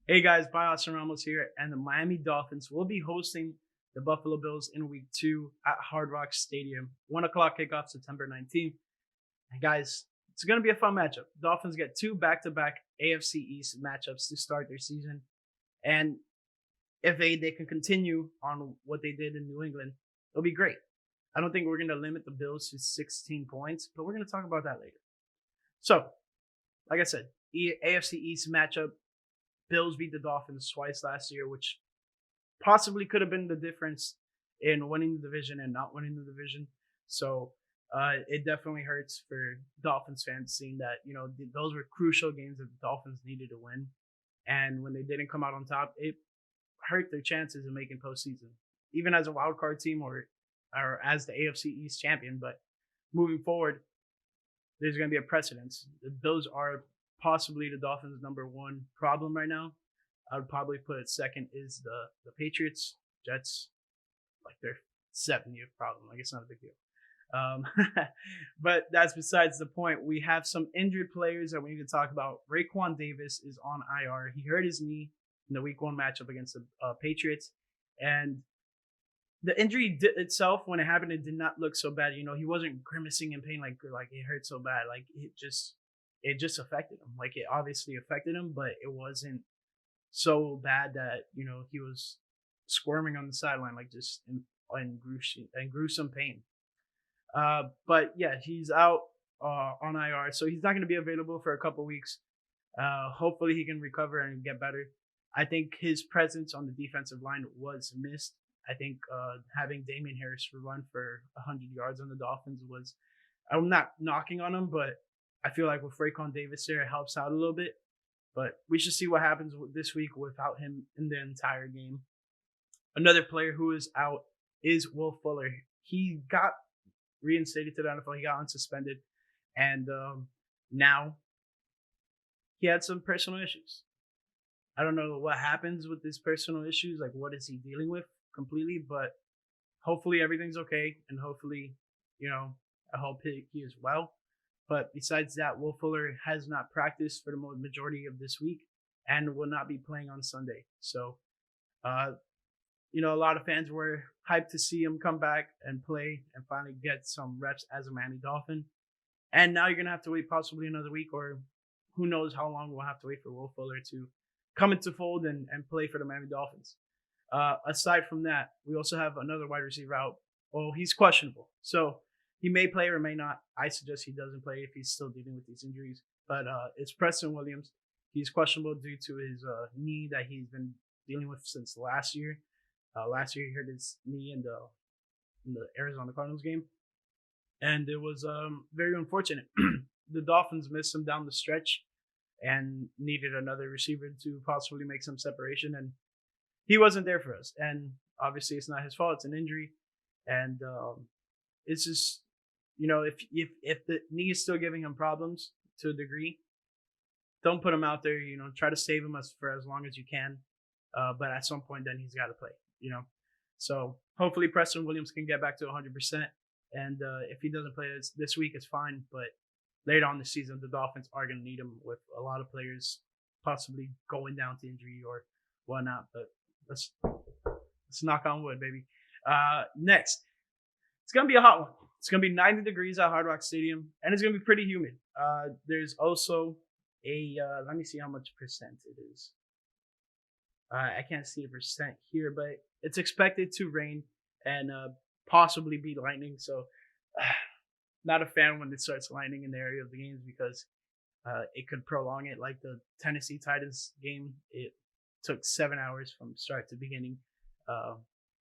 Hey guys, Bios Ramos here, and the Miami Dolphins will be hosting the Buffalo Bills in week 2 at Hard Rock Stadium. 1 o'clock kickoff September 19th. And guys, it's going to be a fun matchup. Dolphins get 2 back-to-back AFC East matchups to start their season. And if they can continue on what they did in New England, it'll be great. I don't think we're going to limit the Bills to 16 points, but we're going to talk about that later. So, like I said, AFC East matchup. Bills beat the Dolphins twice last year, which possibly could have been the difference in winning the division and not winning the division. So it definitely hurts for Dolphins fans seeing that, those were crucial games that the Dolphins needed to win. And when they didn't come out on top, it hurt their chances of making postseason, even as a wild card team or as the AFC East champion. But moving forward, there's going to be a precedence. The Bills are possibly the Dolphins' number one problem right now. I would probably put it second is the Patriots. Jets, like their 7-year problem. Like it's not a big deal. But that's besides the point. We have some injured players that we need to talk about. Raekwon Davis is on IR. He hurt his knee in the Week 1 matchup against the Patriots, and the injury itself, when it happened, it did not look so bad. He wasn't grimacing in pain like it hurt so bad. Like it just affected him. Like it obviously affected him, but it wasn't so bad that he was squirming on the sideline like just in gruesome pain. But yeah, he's out on IR, so he's not going to be available for a couple weeks. Hopefully he can recover and get better. I think his presence on the defensive line was missed. I think having Damian Harris run for 100 yards on the Dolphins was, I'm not knocking on him, but I feel like with Raekwon Davis there, it helps out a little bit. But we should see what happens this week without him in the entire game. Another player who is out is Will Fuller. He got reinstated to the NFL. He got unsuspended. And now he had some personal issues. I don't know what happens with his personal issues. Like, what is he dealing with completely? But hopefully everything's okay. And hopefully, I hope he is well. But besides that, Will Fuller has not practiced for the majority of this week and will not be playing on Sunday. So, a lot of fans were hyped to see him come back and play and finally get some reps as a Miami Dolphin. And now you're going to have to wait possibly another week, or who knows how long we'll have to wait for Will Fuller to come into fold and play for the Miami Dolphins. Aside from that, we also have another wide receiver out. Well, he's questionable. So, he may play or may not. I suggest he doesn't play if he's still dealing with these injuries. But it's Preston Williams. He's questionable due to his knee that he's been dealing with since last year. Last year he hurt his knee in the Arizona Cardinals game, and it was very unfortunate. The Dolphins missed him down the stretch and needed another receiver to possibly make some separation, and he wasn't there for us. And obviously, it's not his fault; it's an injury, and it's just. If the knee is still giving him problems to a degree, don't put him out there. Try to save him for as long as you can. But at some point, then he's got to play. So hopefully Preston Williams can get back to 100%. And if he doesn't play this week, it's fine. But later on the season, the Dolphins are going to need him with a lot of players possibly going down to injury or whatnot. But let's knock on wood, baby. Next, it's going to be a hot one. It's going to be 90 degrees at Hard Rock Stadium, and it's going to be pretty humid. There's also let me see how much percent it is. I can't see a percent here, but it's expected to rain and possibly be lightning. So, not a fan when it starts lightning in the area of the games because it could prolong it. Like the Tennessee Titans game, it took 7 hours from start to beginning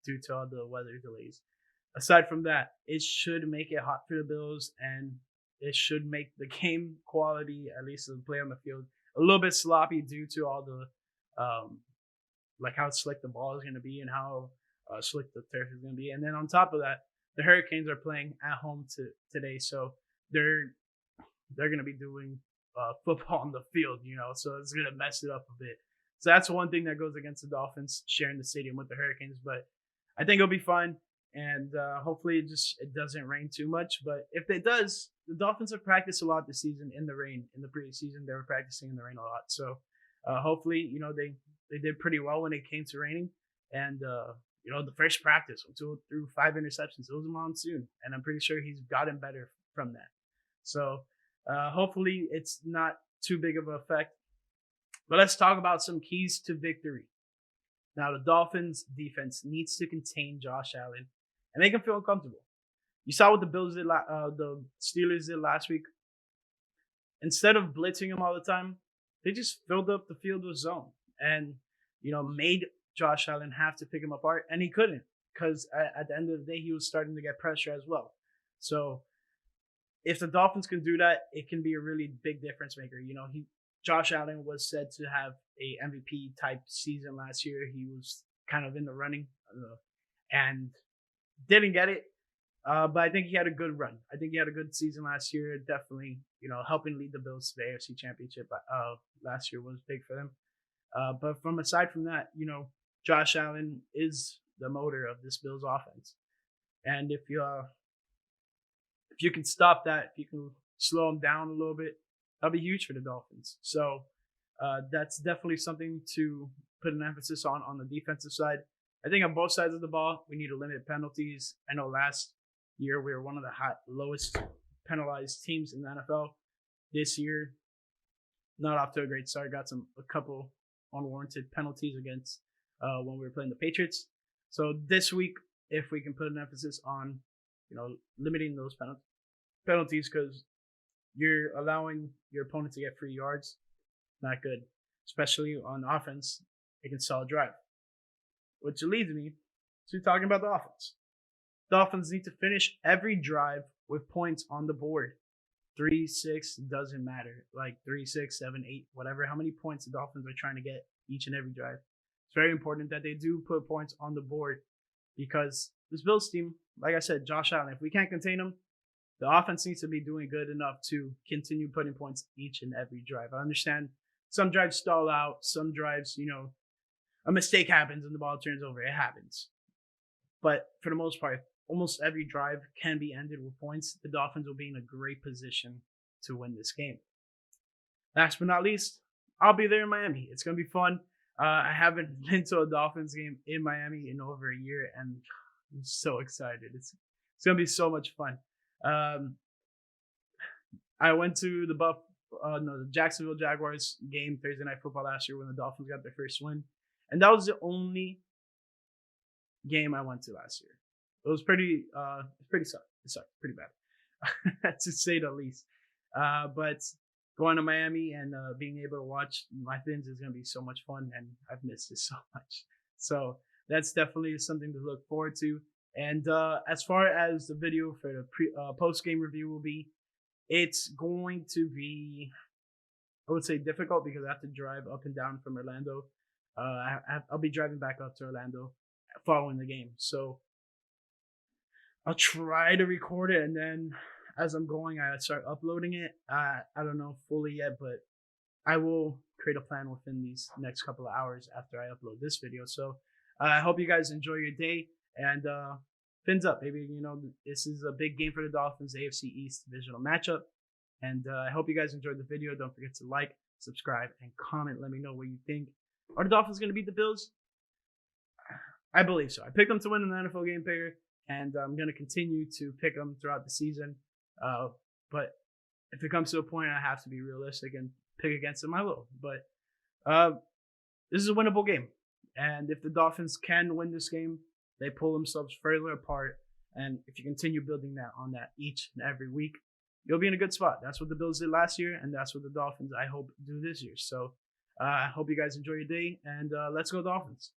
due to all the weather delays. Aside from that, it should make it hot for the Bills, and it should make the game quality, at least the play on the field, a little bit sloppy due to all the, like how slick the ball is going to be and how slick the turf is going to be. And then on top of that, the Hurricanes are playing at home today, so they're going to be doing football on the field, so it's going to mess it up a bit. So that's one thing that goes against the Dolphins sharing the stadium with the Hurricanes, but I think it'll be fine. And hopefully it doesn't rain too much. But if it does, the Dolphins have practiced a lot this season in the rain. In the preseason, they were practicing in the rain a lot. So hopefully, they did pretty well when it came to raining. And, the first practice, 2 through 5 interceptions, it was a monsoon. And I'm pretty sure he's gotten better from that. So hopefully it's not too big of an effect. But let's talk about some keys to victory. Now, the Dolphins defense needs to contain Josh Allen and make him feel uncomfortable. You saw what the the Steelers did last week. Instead of blitzing him all the time, they just filled up the field with zone and, made Josh Allen have to pick him apart. And he couldn't because at the end of the day, he was starting to get pressure as well. So if the Dolphins can do that, it can be a really big difference maker. Josh Allen was said to have a MVP type season last year. He was kind of in the running and didn't get it. But I think he had a good run. I think he had a good season last year. Definitely, helping lead the Bills to the AFC Championship last year was big for them. But aside from that, Josh Allen is the motor of this Bills offense. And if you can stop that, if you can slow him down a little bit, that'll be huge for the Dolphins. So that's definitely something to put an emphasis on the defensive side. I think on both sides of the ball, we need to limit penalties. I know last year we were one of the lowest penalized teams in the NFL. This year, not off to a great start. Got a couple unwarranted penalties against when we were playing the Patriots. So this week, if we can put an emphasis on limiting those penalties, because you're allowing your opponent to get free yards, not good, especially on offense. It can stall a drive, which leads me to talking about the offense. Dolphins need to finish every drive with points on the board. 3, 6, doesn't matter. Like 3, 6, 7, 8, whatever, how many points the Dolphins are trying to get each and every drive. It's very important that they do put points on the board because this Bills team, like I said, Josh Allen, if we can't contain him, the offense needs to be doing good enough to continue putting points each and every drive. I understand some drives stall out, some drives, a mistake happens and the ball turns over. It happens. But for the most part, almost every drive can be ended with points. The Dolphins will be in a great position to win this game. Last but not least, I'll be there in Miami. It's going to be fun. I haven't been to a Dolphins game in Miami in over a year, and I'm so excited. It's going to be so much fun. I went to the Jacksonville Jaguars game Thursday Night Football last year when the Dolphins got their first win. And that was the only game I went to last year. It was pretty pretty bad, to say the least. But going to Miami and being able to watch my Fins is going to be so much fun, and I've missed it so much. So that's definitely something to look forward to. And as far as the video for the post-game review will be, it's going to be, I would say, difficult because I have to drive up and down from Orlando. I'll be driving back up to Orlando following the game. So I'll try to record it, and then as I'm going, I start uploading it. I don't know fully yet, but I will create a plan within these next couple of hours after I upload this video. So I hope you guys enjoy your day, and Fins up, baby. This is a big game for the Dolphins, AFC East divisional matchup. And I hope you guys enjoyed the video. Don't forget to like, subscribe, and comment. Let me know what you think. Are the Dolphins going to beat the Bills? I believe so. I picked them to win in the NFL Game Picker, and I'm going to continue to pick them throughout the season. But if it comes to a point I have to be realistic and pick against them, I will. But this is a winnable game. And if the Dolphins can win this game, they pull themselves further apart. And if you continue building on that each and every week, you'll be in a good spot. That's what the Bills did last year, and that's what the Dolphins, I hope, do this year. So I hope you guys enjoy your day, and let's go Dolphins.